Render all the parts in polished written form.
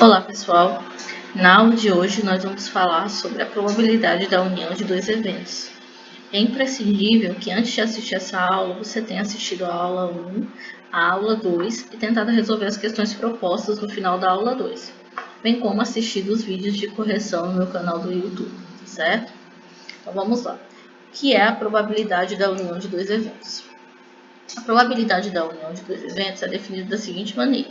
Olá pessoal, na aula de hoje nós vamos falar sobre a probabilidade da união de dois eventos. É imprescindível que antes de assistir essa aula você tenha assistido a aula 1, a aula 2 e tentado resolver as questões propostas no final da aula 2, bem como assistido os vídeos de correção no meu canal do YouTube, certo? Então vamos lá. O que é a probabilidade da união de dois eventos? A probabilidade da união de dois eventos é definida da seguinte maneira.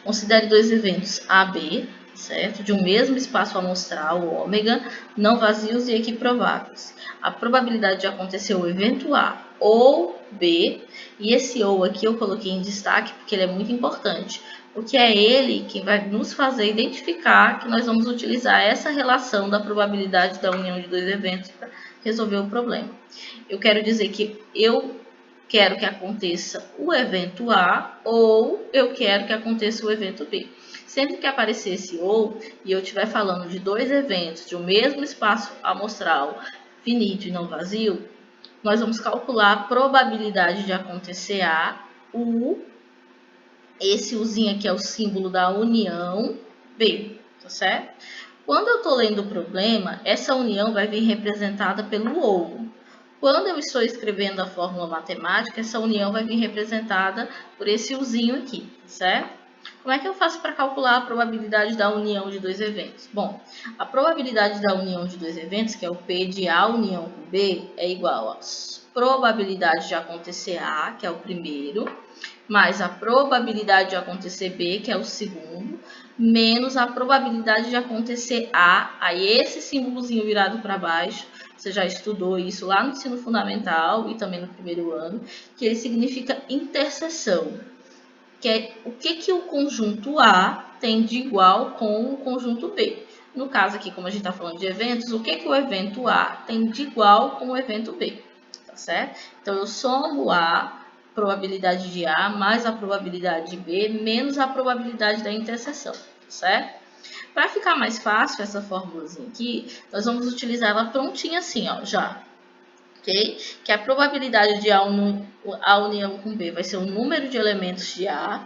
Considere dois eventos A, B, certo? De um mesmo espaço amostral, ômega, não vazios e equiprováveis. A probabilidade de acontecer o evento A ou B, e esse ou aqui eu coloquei em destaque porque ele é muito importante, porque é ele que vai nos fazer identificar que nós vamos utilizar essa relação da probabilidade da união de dois eventos para resolver o problema. Eu quero dizer que eu quero que aconteça o evento A ou eu quero que aconteça o evento B. Sempre que aparecer esse ou e eu estiver falando de dois eventos de um mesmo espaço amostral finito e não vazio, nós vamos calcular a probabilidade de acontecer A, esse Uzinho aqui é o símbolo da união B, tá certo? Quando eu estou lendo o problema, essa união vai vir representada pelo ou. Quando eu estou escrevendo a fórmula matemática, essa união vai vir representada por esse Uzinho aqui, certo? Como é que eu faço para calcular a probabilidade da união de dois eventos? Bom, a probabilidade da união de dois eventos, que é o P de A união com B, é igual a probabilidade de acontecer A, que é o primeiro, mais a probabilidade de acontecer B, que é o segundo, menos a probabilidade de acontecer A, aí esse símbolozinho virado para baixo, você já estudou isso lá no ensino fundamental e também no primeiro ano, que ele significa interseção, que é o que o conjunto A tem de igual com o conjunto B. No caso aqui, como a gente está falando de eventos, o que o evento A tem de igual com o evento B, tá certo? Então, eu somo A, probabilidade de A, mais a probabilidade de B, menos a probabilidade da interseção, certo? Para ficar mais fácil essa formulazinha aqui, nós vamos utilizar ela prontinha assim, ó, já. Ok? Que a probabilidade de A união com B vai ser o número de elementos de A,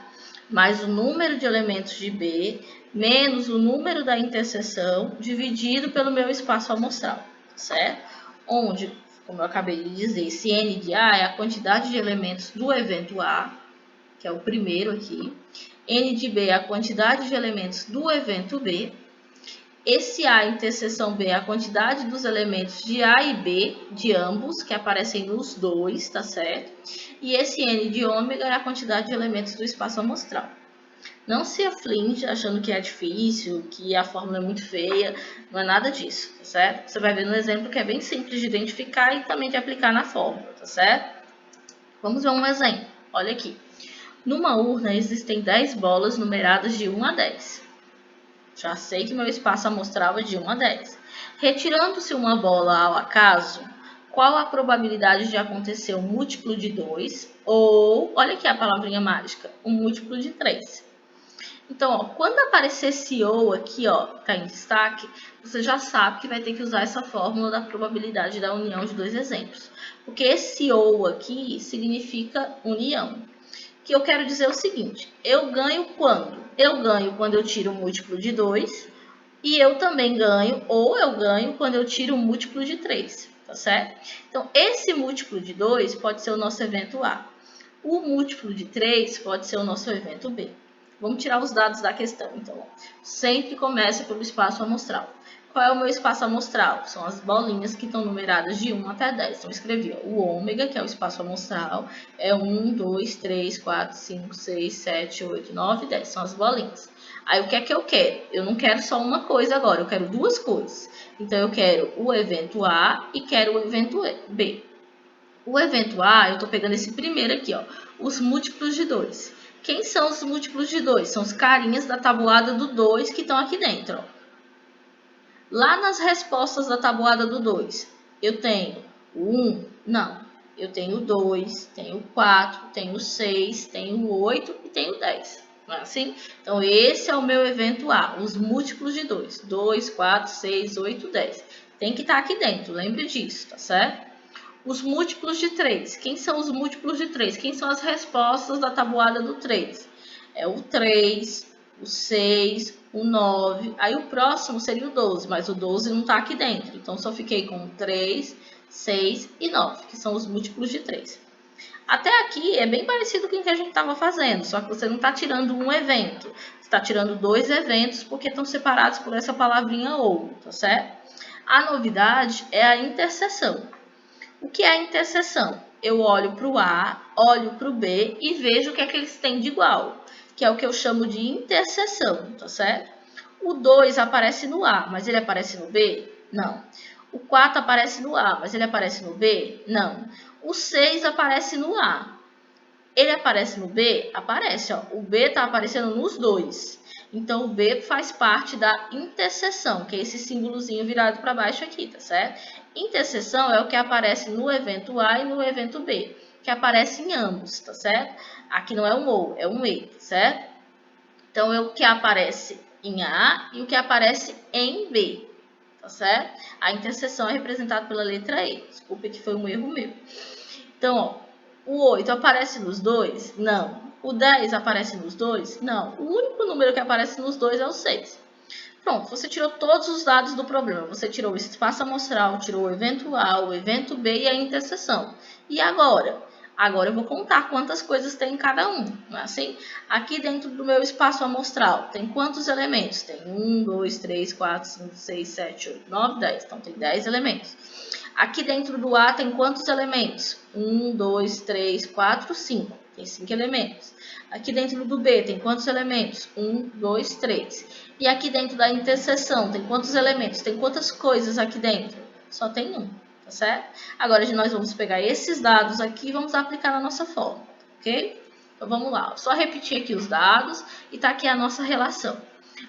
mais o número de elementos de B, menos o número da interseção, dividido pelo meu espaço amostral, certo? Onde, como eu acabei de dizer, esse N de A é a quantidade de elementos do evento A, que é o primeiro aqui. N de B é a quantidade de elementos do evento B. Esse A interseção B é a quantidade dos elementos de A e B, de ambos, que aparecem nos dois, tá certo? E esse N de ômega é a quantidade de elementos do espaço amostral. Não se aflige achando que é difícil, que a fórmula é muito feia, não é nada disso, tá certo? Você vai ver no exemplo que é bem simples de identificar e também de aplicar na fórmula, tá certo? Vamos ver um exemplo. Olha aqui. Numa urna existem 10 bolas numeradas de 1 a 10. Já sei que meu espaço amostral é de 1 a 10. Retirando-se uma bola ao acaso, qual a probabilidade de acontecer um múltiplo de 2 ou, olha aqui a palavrinha mágica, um múltiplo de 3? Então, ó, quando aparecer esse ou aqui, ó, tá em destaque, você já sabe que vai ter que usar essa fórmula da probabilidade da união de dois exemplos. Porque esse ou aqui significa união. Que eu quero dizer o seguinte, eu ganho quando? Eu ganho quando eu tiro um múltiplo de 2 e eu também ganho, ou eu ganho quando eu tiro um múltiplo de 3, tá certo? Então, esse múltiplo de 2 pode ser o nosso evento A. O múltiplo de 3 pode ser o nosso evento B. Vamos tirar os dados da questão, então. Sempre começa pelo espaço amostral. Qual é o meu espaço amostral? São as bolinhas que estão numeradas de 1 até 10. Então, eu escrevi ó, o ômega, que é o espaço amostral, é 1, 2, 3, 4, 5, 6, 7, 8, 9, 10. São as bolinhas. Aí, o que é que eu quero? Eu não quero só uma coisa agora, eu quero duas coisas. Então, eu quero o evento A e quero o evento B. O evento A, eu estou pegando esse primeiro aqui, ó, os múltiplos de 2. Quem são os múltiplos de 2? São os carinhas da tabuada do 2 que estão aqui dentro, ó. Lá nas respostas da tabuada do 2, eu tenho o 1? Não. Eu tenho o 2, tenho o 4, tenho o 6, tenho o 8 e tenho o 10. Não é assim? Então, esse é o meu evento A, os múltiplos de 2. 2, 4, 6, 8, 10. Tem que estar aqui dentro, lembre disso, tá certo? Os múltiplos de 3. Quem são os múltiplos de 3? Quem são as respostas da tabuada do 3? É o 3, o 6, o 9, aí o próximo seria o 12, mas o 12 não está aqui dentro. Então, só fiquei com 3, 6 e 9, que são os múltiplos de 3. Até aqui é bem parecido com o que a gente estava fazendo, só que você não está tirando um evento. Você está tirando dois eventos porque estão separados por essa palavrinha ou, tá certo? A novidade é a interseção. O que é a interseção? Eu olho para o A, olho para o B e vejo o que é que eles têm de igual, que é o que eu chamo de interseção, tá certo? O 2 aparece no A, mas ele aparece no B? Não. O 4 aparece no A, mas ele aparece no B? Não. O 6 aparece no A. Ele aparece no B? Aparece, ó. O B está aparecendo nos dois. Então, o B faz parte da interseção, que é esse símbolozinho virado para baixo aqui, tá certo? Interseção é o que aparece no evento A e no evento B, que aparece em ambos, tá certo? Aqui não é um ou, é um e, tá certo? Então, é o que aparece em A e o que aparece em B, tá certo? A interseção é representada pela letra E. Desculpe que foi um erro meu. Então, ó, o 8 aparece nos dois? Não. O 10 aparece nos dois? Não. O único número que aparece nos dois é o 6. Pronto, você tirou todos os dados do problema. Você tirou o espaço amostral, tirou o evento A, o evento B e a interseção. E agora? Agora eu vou contar quantas coisas tem em cada um. Não é assim? Aqui dentro do meu espaço amostral, tem quantos elementos? Tem 1, 2, 3, 4, 5, 6, 7, 8, 9, 10. Então, tem 10 elementos. Aqui dentro do A tem quantos elementos? 1, 2, 3, 4, 5. Tem 5 elementos. Aqui dentro do B tem quantos elementos? 1, 2, 3. E aqui dentro da interseção tem quantos elementos? Tem quantas coisas aqui dentro? Só tem um, tá certo? Agora nós vamos pegar esses dados aqui e vamos aplicar na nossa fórmula, ok? Então vamos lá, só repetir aqui os dados e tá aqui a nossa relação.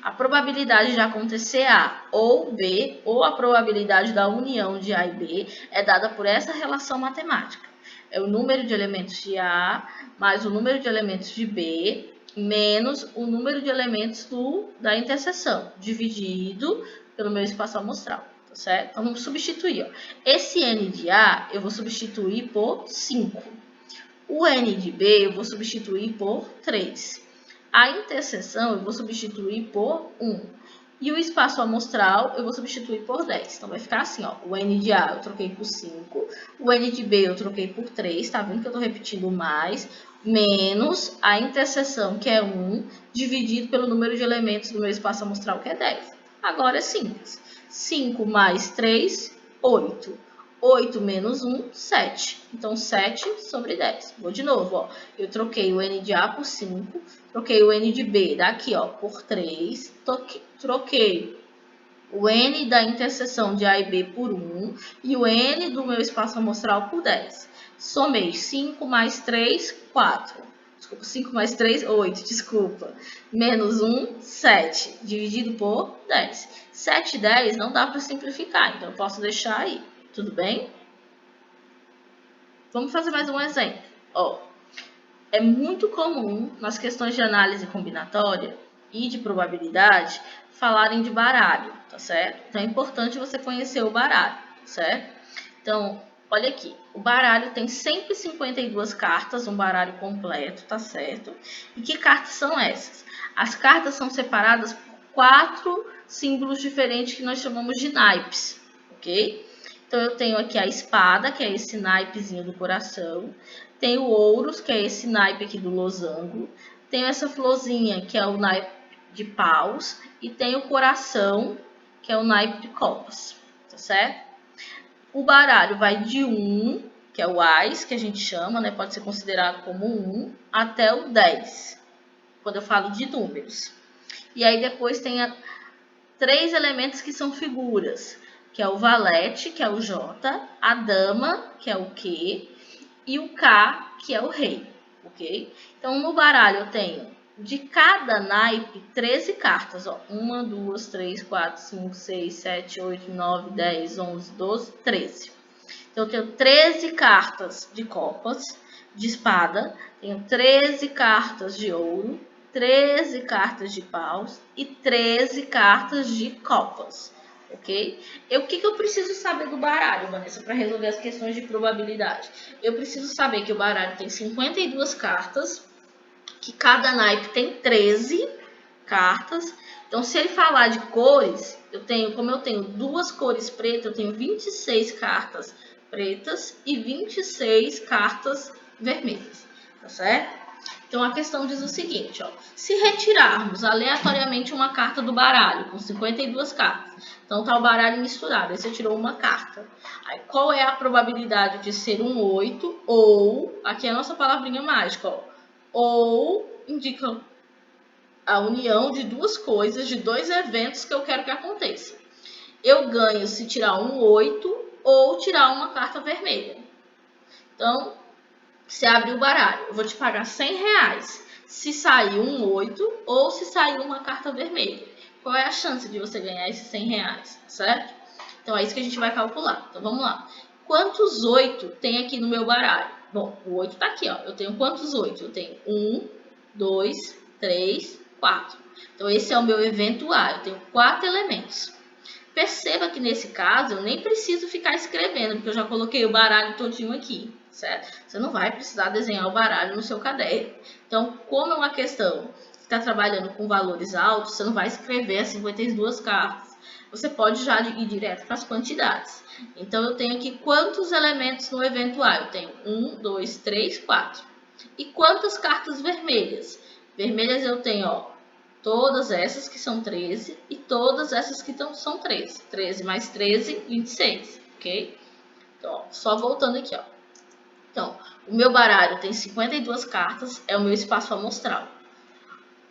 A probabilidade de acontecer A ou B, ou a probabilidade da união de A e B, é dada por essa relação matemática. É o número de elementos de A mais o número de elementos de B, menos o número de elementos da interseção, dividido pelo meu espaço amostral, tá certo? Então, vamos substituir. Ó. Esse N de A, eu vou substituir por 5. O N de B, eu vou substituir por 3. A interseção eu vou substituir por 1. E o espaço amostral eu vou substituir por 10. Então, vai ficar assim, ó. O N de A eu troquei por 5. O N de B eu troquei por 3. Tá vendo que eu tô repetindo mais? Menos a interseção, que é 1, dividido pelo número de elementos do meu espaço amostral, que é 10. Agora é simples. 5 mais 3, 8. 8 menos 1, 7. Então, 7 sobre 10. Vou de novo, ó. Eu troquei o N de A por 5. Troquei o N de B daqui, ó, por 3. Troquei o N da interseção de A e B por 1. E o N do meu espaço amostral por 10. Somei 5 mais 3, 4. Desculpa, 5 mais 3, 8. Desculpa. Menos 1, 7. Dividido por 10. 7 e 10 não dá para simplificar, então eu posso deixar aí. Tudo bem? Vamos fazer mais um exemplo. Ó, é muito comum nas questões de análise combinatória e de probabilidade falarem de baralho, tá certo? Então é importante você conhecer o baralho, certo? Então, olha aqui, o baralho tem 152 cartas, um baralho completo, tá certo? E que cartas são essas? As cartas são separadas por 4 símbolos diferentes que nós chamamos de naipes, ok? Então, eu tenho aqui a espada, que é esse naipezinho do coração. Tenho o ouros, que é esse naipe aqui do losango. Tenho essa florzinha, que é o naipe de paus. E tenho o coração, que é o naipe de copas, tá certo? O baralho vai de 1, que é o ás, que a gente chama, né? Pode ser considerado como 1, até o 10, quando eu falo de números. E aí, depois tem 3 elementos que são figuras, que é o valete, que é o J, a dama, que é o Q, e o K, que é o rei, ok? Então, no baralho eu tenho, de cada naipe, 13 cartas, ó. 1, 2, 3, 4, 5, 6, 7, 8, 9, 10, 11, 12, 13. Então, eu tenho 13 cartas de copas, de espada, tenho 13 cartas de ouro, 13 cartas de paus e 13 cartas de copas, ok? O que eu preciso saber do baralho, Vanessa, para resolver as questões de probabilidade? Eu preciso saber que o baralho tem 52 cartas, que cada naipe tem 13, cartas. Então, se ele falar de cores, como eu tenho duas cores pretas, eu tenho 26 cartas pretas e 26 cartas vermelhas, tá certo? Então, a questão diz o seguinte, ó, se retirarmos aleatoriamente uma carta do baralho, com 52 cartas, então tá o baralho misturado, aí você tirou uma carta. Aí, qual é a probabilidade de ser um 8 ou, aqui é a nossa palavrinha mágica, ó, ou indica a união de duas coisas, de dois eventos que eu quero que aconteça. Eu ganho se tirar um 8 ou tirar uma carta vermelha. Então, você abre o baralho, eu vou te pagar R$100 se sair um 8 ou se sair uma carta vermelha. Qual é a chance de você ganhar esses R$100, certo? Então, é isso que a gente vai calcular. Então, vamos lá. Quantos 8 tem aqui no meu baralho? Bom, o 8 tá aqui, ó. Eu tenho quantos 8? Eu tenho 1, 2, 3, 4. Então, esse é o meu evento A. Eu tenho 4 elementos. Perceba que nesse caso eu nem preciso ficar escrevendo, porque eu já coloquei o baralho todinho aqui, certo? Você não vai precisar desenhar o baralho no seu caderno. Então, como é uma questão que está trabalhando com valores altos, você não vai escrever as 52 cartas. Você pode já ir direto para as quantidades. Então, eu tenho aqui quantos elementos no evento A? Eu tenho 1, 2, 3, 4. E quantas cartas vermelhas? Vermelhas eu tenho, ó, todas essas que são 13 e todas essas que são 13. 13 mais 13, 26, ok? Então, ó, só voltando aqui, ó. Então, o meu baralho tem 52 cartas, é o meu espaço amostral.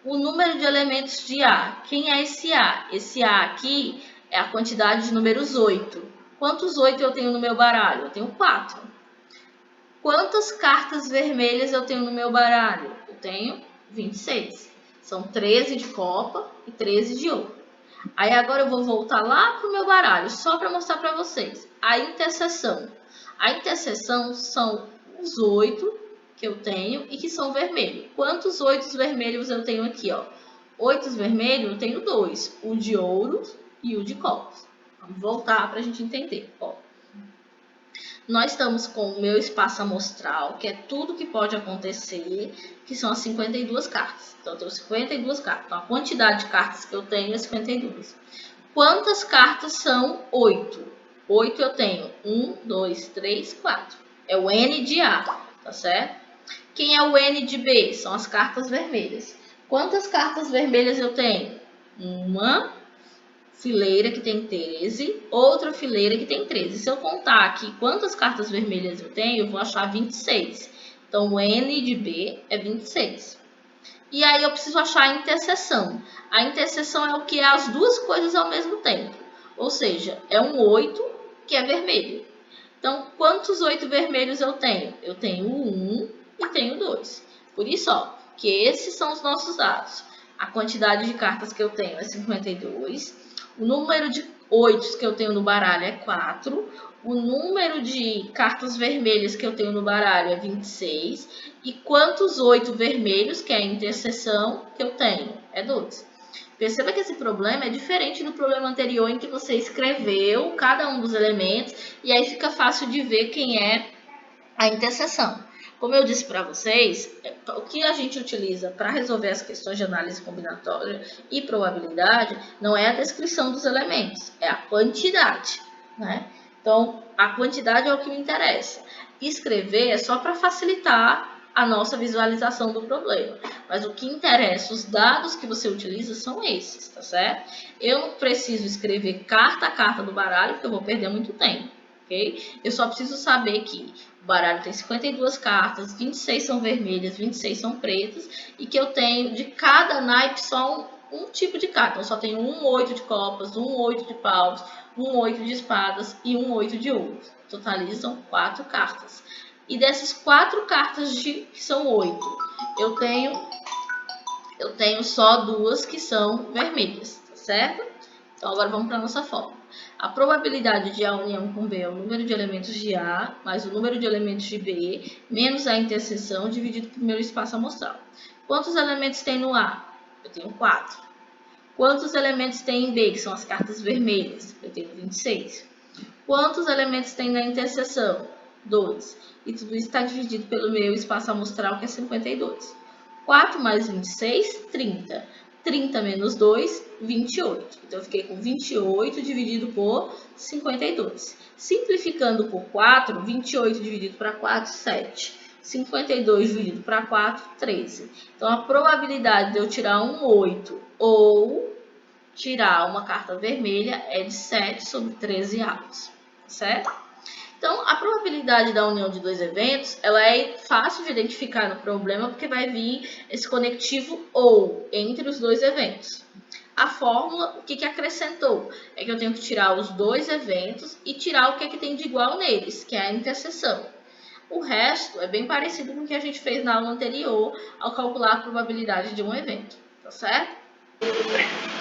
O número de elementos de A, quem é esse A? Esse A aqui é a quantidade de números 8. Quantos 8 eu tenho no meu baralho? Eu tenho 4. Quantas cartas vermelhas eu tenho no meu baralho? Eu tenho 26. São 13 de copa e 13 de ouro. Aí agora eu vou voltar lá para o meu baralho, só para mostrar para vocês. A interseção. A interseção são os 8 que eu tenho e que são vermelhos. Quantos 8 vermelhos eu tenho aqui, ó? 8 vermelhos eu tenho 2. O de ouro e o de copas. Vamos voltar para a gente entender, ó. Nós estamos com o meu espaço amostral, que é tudo que pode acontecer, que são as 52 cartas. Então, eu tenho 52 cartas. Então, a quantidade de cartas que eu tenho é 52. Quantas cartas são 8? 8 eu tenho 1, 2, 3, 4. É o N de A, tá certo? Quem é o N de B? São as cartas vermelhas. Quantas cartas vermelhas eu tenho? Uma fileira que tem 13, outra fileira que tem 13. Se eu contar aqui quantas cartas vermelhas eu tenho, eu vou achar 26. Então, o N de B é 26. E aí, eu preciso achar a interseção. A interseção é o que é as duas coisas ao mesmo tempo. Ou seja, é um 8 que é vermelho. Então, quantos 8 vermelhos eu tenho? Eu tenho 1 e tenho 2. Por isso, ó, que esses são os nossos dados. A quantidade de cartas que eu tenho é 52. O número de 8 que eu tenho no baralho é 4. O número de cartas vermelhas que eu tenho no baralho é 26. E quantos 8 vermelhos, que é a interseção, que eu tenho? É 2. Perceba que esse problema é diferente do problema anterior em que você escreveu cada um dos elementos e aí fica fácil de ver quem é a interseção. Como eu disse para vocês, o que a gente utiliza para resolver as questões de análise combinatória e probabilidade não é a descrição dos elementos, é a quantidade, né? Então, a quantidade é o que me interessa. Escrever é só para facilitar a nossa visualização do problema. Mas o que interessa, os dados que você utiliza são esses, tá certo? Eu não preciso escrever carta a carta do baralho, porque eu vou perder muito tempo, ok? Eu só preciso saber que o baralho tem 52 cartas, 26 são vermelhas, 26 são pretas, e que eu tenho de cada naipe só um tipo de carta. Então, só tenho um 8 de copas, um 8 de paus, um 8 de espadas e um 8 de ouros. Totalizam 4 cartas. E dessas 4 cartas que são 8, eu tenho só 2 que são vermelhas, tá certo? Então, agora vamos para a nossa fórmula. A probabilidade de A união com B é o número de elementos de A, mais o número de elementos de B, menos a interseção, dividido pelo meu espaço amostral. Quantos elementos tem no A? Eu tenho 4. Quantos elementos tem em B, que são as cartas vermelhas? Eu tenho 26. Quantos elementos tem na interseção? 2. E tudo isso está dividido pelo meu espaço amostral, que é 52. 4 mais 26, 30. 30 menos 2, 28. Então, eu fiquei com 28 dividido por 52. Simplificando por 4, 28 dividido para 4, 7. 52 dividido para 4, 13. Então, a probabilidade de eu tirar um 8 ou tirar uma carta vermelha é de 7 sobre 13 avos, certo? Então, a probabilidade da união de dois eventos, ela é fácil de identificar no problema, porque vai vir esse conectivo ou entre os dois eventos. A fórmula, o que acrescentou? É que eu tenho que tirar os dois eventos e tirar o que tem de igual neles, que é a interseção. O resto é bem parecido com o que a gente fez na aula anterior, ao calcular a probabilidade de um evento, tá certo?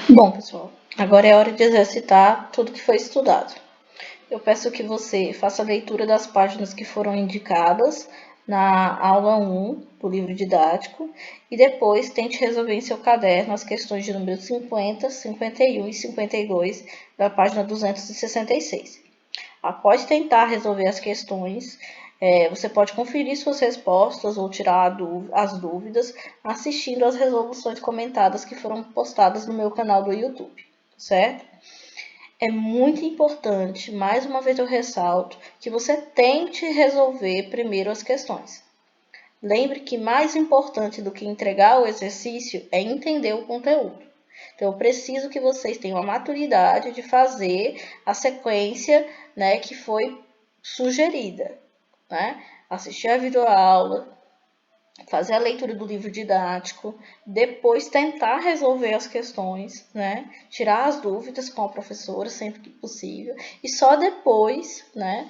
Bom, pessoal, agora é hora de exercitar tudo que foi estudado. Eu peço que você faça a leitura das páginas que foram indicadas na aula 1 do livro didático e depois tente resolver em seu caderno as questões de número 50, 51 e 52 da página 266. Após tentar resolver as questões, você pode conferir suas respostas ou tirar as dúvidas assistindo às resoluções comentadas que foram postadas no meu canal do YouTube, certo? É muito importante, mais uma vez eu ressalto, que você tente resolver primeiro as questões. Lembre que mais importante do que entregar o exercício é entender o conteúdo. Então, eu preciso que vocês tenham a maturidade de fazer a sequência, né, que foi sugerida, né? Assistir a videoaula, fazer a leitura do livro didático, depois tentar resolver as questões, né? Tirar as dúvidas com a professora sempre que possível e só depois, né,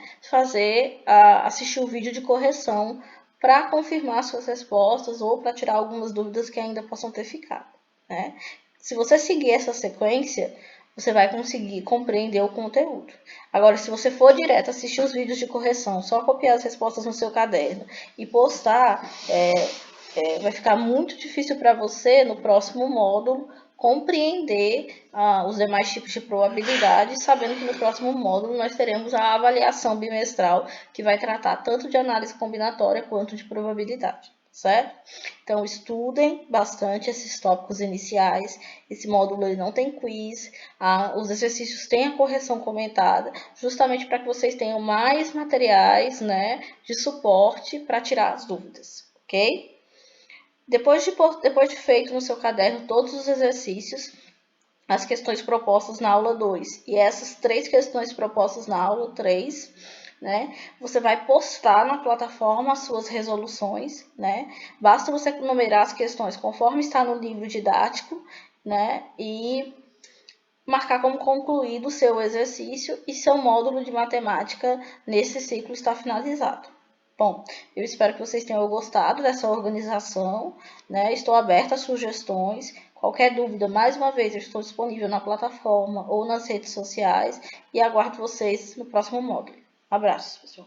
assistir o vídeo de correção para confirmar suas respostas ou para tirar algumas dúvidas que ainda possam ter ficado, né? Se você seguir essa sequência, você vai conseguir compreender o conteúdo. Agora, se você for direto assistir os vídeos de correção, só copiar as respostas no seu caderno e postar, vai ficar muito difícil para você, no próximo módulo, compreender os demais tipos de probabilidade, sabendo que no próximo módulo nós teremos a avaliação bimestral, que vai tratar tanto de análise combinatória quanto de probabilidade, certo? Então, estudem bastante esses tópicos iniciais. Esse módulo ele não tem quiz, os exercícios têm a correção comentada, justamente para que vocês tenham mais materiais, né, de suporte para tirar as dúvidas, ok? Depois de feito no seu caderno todos os exercícios, as questões propostas na aula 2 e essas 3 questões propostas na aula 3, né, você vai postar na plataforma as suas resoluções, né? Basta você numerar as questões conforme está no livro didático, né, e marcar como concluído o seu exercício e seu módulo de matemática nesse ciclo está finalizado. Bom, eu espero que vocês tenham gostado dessa organização, né? Estou aberta a sugestões. Qualquer dúvida, mais uma vez, eu estou disponível na plataforma ou nas redes sociais e aguardo vocês no próximo módulo. Abraços, pessoal.